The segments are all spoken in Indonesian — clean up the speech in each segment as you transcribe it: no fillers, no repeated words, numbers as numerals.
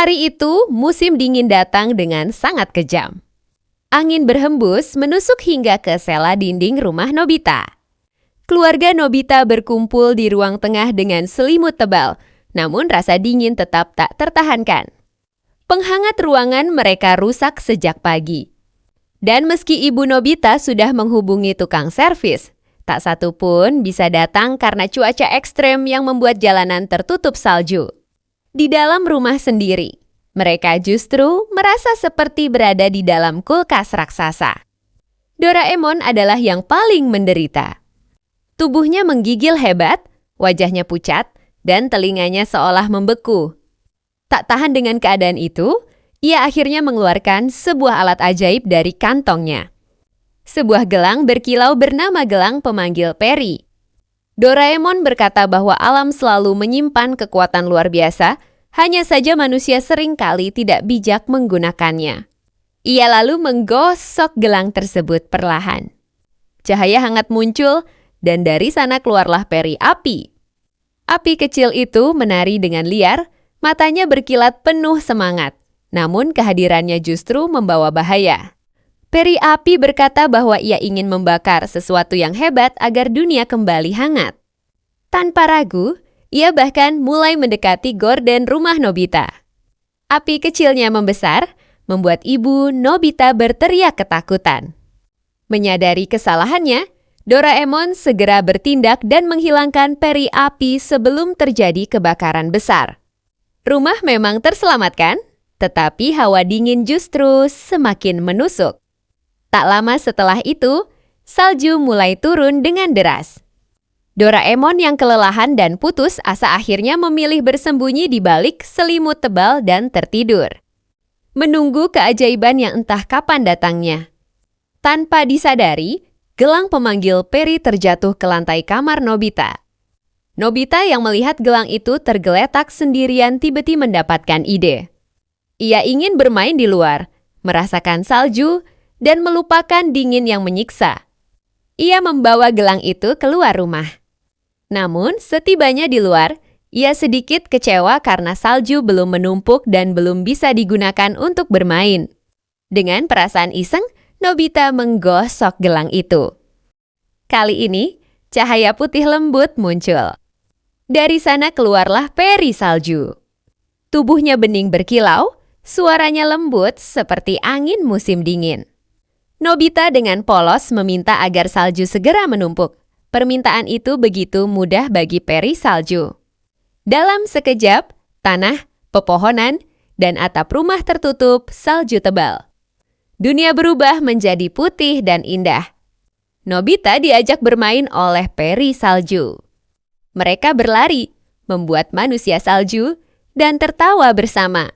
Hari itu, musim dingin datang dengan sangat kejam. Angin berhembus menusuk hingga ke sela dinding rumah Nobita. Keluarga Nobita berkumpul di ruang tengah dengan selimut tebal, namun rasa dingin tetap tak tertahankan. Penghangat ruangan mereka rusak sejak pagi. Dan meski ibu Nobita sudah menghubungi tukang servis, tak satu pun bisa datang karena cuaca ekstrem yang membuat jalanan tertutup salju. Di dalam rumah sendiri, mereka justru merasa seperti berada di dalam kulkas raksasa. Doraemon adalah yang paling menderita. Tubuhnya menggigil hebat, wajahnya pucat, dan telinganya seolah membeku. Tak tahan dengan keadaan itu, ia akhirnya mengeluarkan sebuah alat ajaib dari kantongnya. Sebuah gelang berkilau bernama gelang pemanggil peri. Doraemon berkata bahwa alam selalu menyimpan kekuatan luar biasa, hanya saja manusia seringkali tidak bijak menggunakannya. Ia lalu menggosok gelang tersebut perlahan. Cahaya hangat muncul, dan dari sana keluarlah peri api. Api kecil itu menari dengan liar, matanya berkilat penuh semangat, namun kehadirannya justru membawa bahaya. Peri api berkata bahwa ia ingin membakar sesuatu yang hebat agar dunia kembali hangat. Tanpa ragu, ia bahkan mulai mendekati gorden rumah Nobita. Api kecilnya membesar, membuat ibu Nobita berteriak ketakutan. Menyadari kesalahannya, Doraemon segera bertindak dan menghilangkan peri api sebelum terjadi kebakaran besar. Rumah memang terselamatkan, tetapi hawa dingin justru semakin menusuk. Tak lama setelah itu, salju mulai turun dengan deras. Doraemon yang kelelahan dan putus asa akhirnya memilih bersembunyi di balik selimut tebal dan tertidur. Menunggu keajaiban yang entah kapan datangnya. Tanpa disadari, gelang pemanggil peri terjatuh ke lantai kamar Nobita. Nobita yang melihat gelang itu tergeletak sendirian tiba-tiba mendapatkan ide. Ia ingin bermain di luar, merasakan salju, dan melupakan dingin yang menyiksa. Ia membawa gelang itu keluar rumah. Namun, setibanya di luar, ia sedikit kecewa karena salju belum menumpuk dan belum bisa digunakan untuk bermain. Dengan perasaan iseng, Nobita menggosok gelang itu. Kali ini, cahaya putih lembut muncul. Dari sana keluarlah peri salju. Tubuhnya bening berkilau, suaranya lembut seperti angin musim dingin. Nobita dengan polos meminta agar salju segera menumpuk. Permintaan itu begitu mudah bagi peri salju. Dalam sekejap, tanah, pepohonan, dan atap rumah tertutup salju tebal. Dunia berubah menjadi putih dan indah. Nobita diajak bermain oleh peri salju. Mereka berlari, membuat manusia salju, dan tertawa bersama.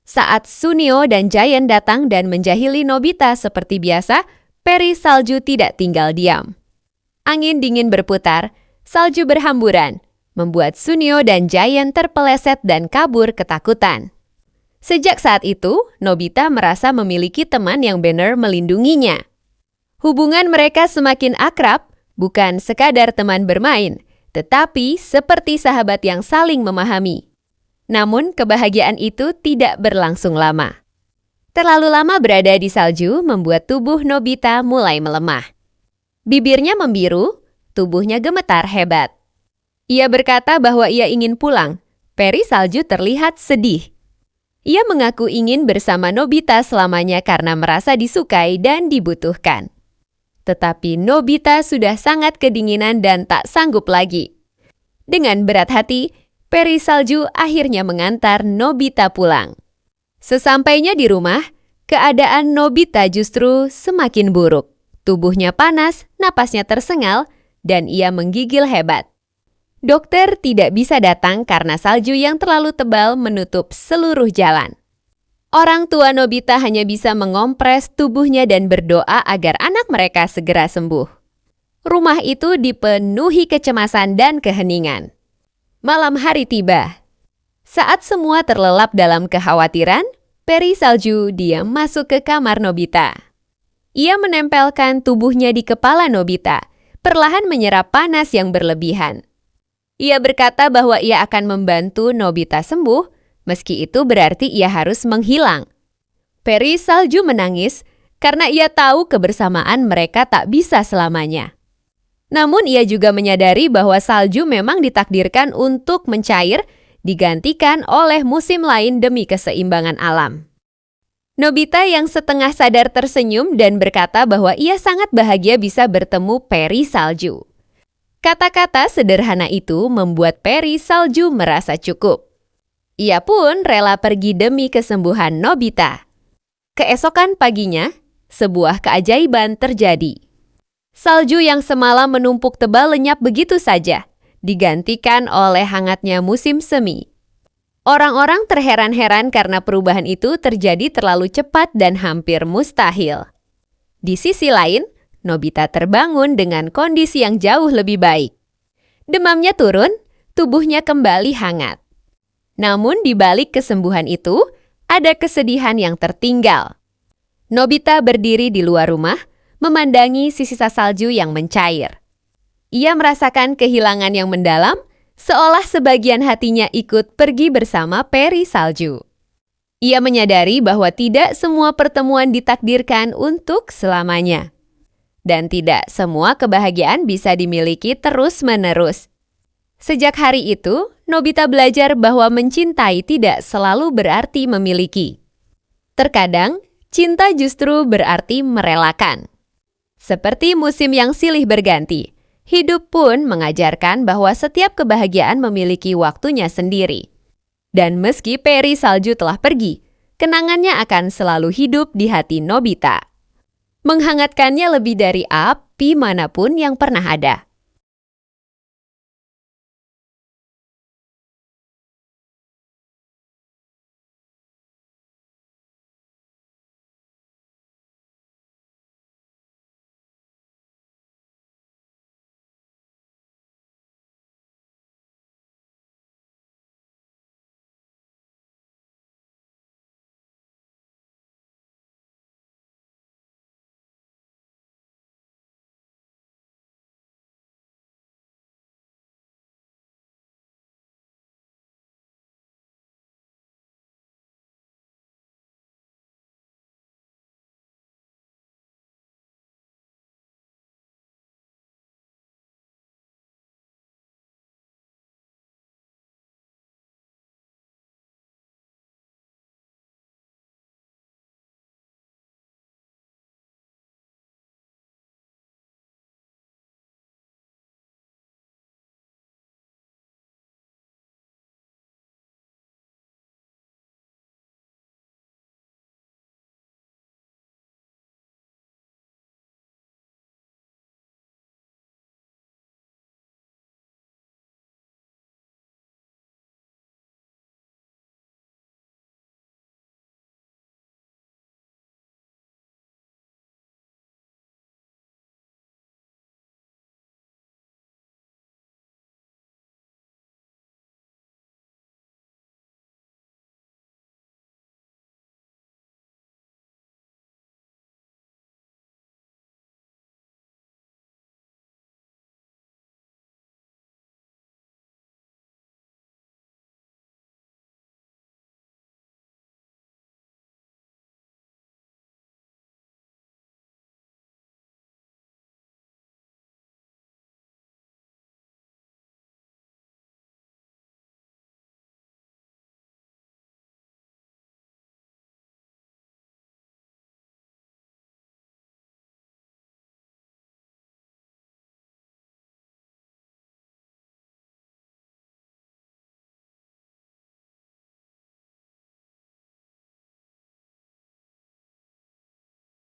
Saat Sunio dan Giant datang dan menjahili Nobita seperti biasa, peri salju tidak tinggal diam. Angin dingin berputar, salju berhamburan, membuat Sunio dan Giant terpeleset dan kabur ketakutan. Sejak saat itu, Nobita merasa memiliki teman yang benar melindunginya. Hubungan mereka semakin akrab, bukan sekadar teman bermain, tetapi seperti sahabat yang saling memahami. Namun, kebahagiaan itu tidak berlangsung lama. Terlalu lama berada di salju membuat tubuh Nobita mulai melemah. Bibirnya membiru, tubuhnya gemetar hebat. Ia berkata bahwa ia ingin pulang. Peri salju terlihat sedih. Ia mengaku ingin bersama Nobita selamanya karena merasa disukai dan dibutuhkan. Tetapi Nobita sudah sangat kedinginan dan tak sanggup lagi. Dengan berat hati, peri salju akhirnya mengantar Nobita pulang. Sesampainya di rumah, keadaan Nobita justru semakin buruk. Tubuhnya panas, napasnya tersengal, dan ia menggigil hebat. Dokter tidak bisa datang karena salju yang terlalu tebal menutup seluruh jalan. Orang tua Nobita hanya bisa mengompres tubuhnya dan berdoa agar anak mereka segera sembuh. Rumah itu dipenuhi kecemasan dan keheningan. Malam hari tiba. Saat semua terlelap dalam kekhawatiran, peri salju diam masuk ke kamar Nobita. Ia menempelkan tubuhnya di kepala Nobita, perlahan menyerap panas yang berlebihan. Ia berkata bahwa ia akan membantu Nobita sembuh, Meski itu berarti ia harus menghilang. Peri salju menangis karena ia tahu kebersamaan mereka tak bisa selamanya. Namun ia juga menyadari bahwa salju memang ditakdirkan untuk mencair, digantikan oleh musim lain demi keseimbangan alam. Nobita yang setengah sadar tersenyum dan berkata bahwa ia sangat bahagia bisa bertemu peri salju. Kata-kata sederhana itu membuat peri salju merasa cukup. Ia pun rela pergi demi kesembuhan Nobita. Keesokan paginya, sebuah keajaiban terjadi. Salju yang semalam menumpuk tebal lenyap begitu saja, digantikan oleh hangatnya musim semi. Orang-orang terheran-heran karena perubahan itu terjadi terlalu cepat dan hampir mustahil. Di sisi lain, Nobita terbangun dengan kondisi yang jauh lebih baik. Demamnya turun, tubuhnya kembali hangat. Namun di balik kesembuhan itu, ada kesedihan yang tertinggal. Nobita berdiri di luar rumah, memandangi sisa salju yang mencair. Ia merasakan kehilangan yang mendalam, seolah sebagian hatinya ikut pergi bersama peri salju. Ia menyadari bahwa tidak semua pertemuan ditakdirkan untuk selamanya. Dan tidak semua kebahagiaan bisa dimiliki terus-menerus. Sejak hari itu, Nobita belajar bahwa mencintai tidak selalu berarti memiliki. Terkadang, cinta justru berarti merelakan. Seperti musim yang silih berganti, hidup pun mengajarkan bahwa setiap kebahagiaan memiliki waktunya sendiri. Dan meski peri salju telah pergi, kenangannya akan selalu hidup di hati Nobita. Menghangatkannya lebih dari api manapun yang pernah ada.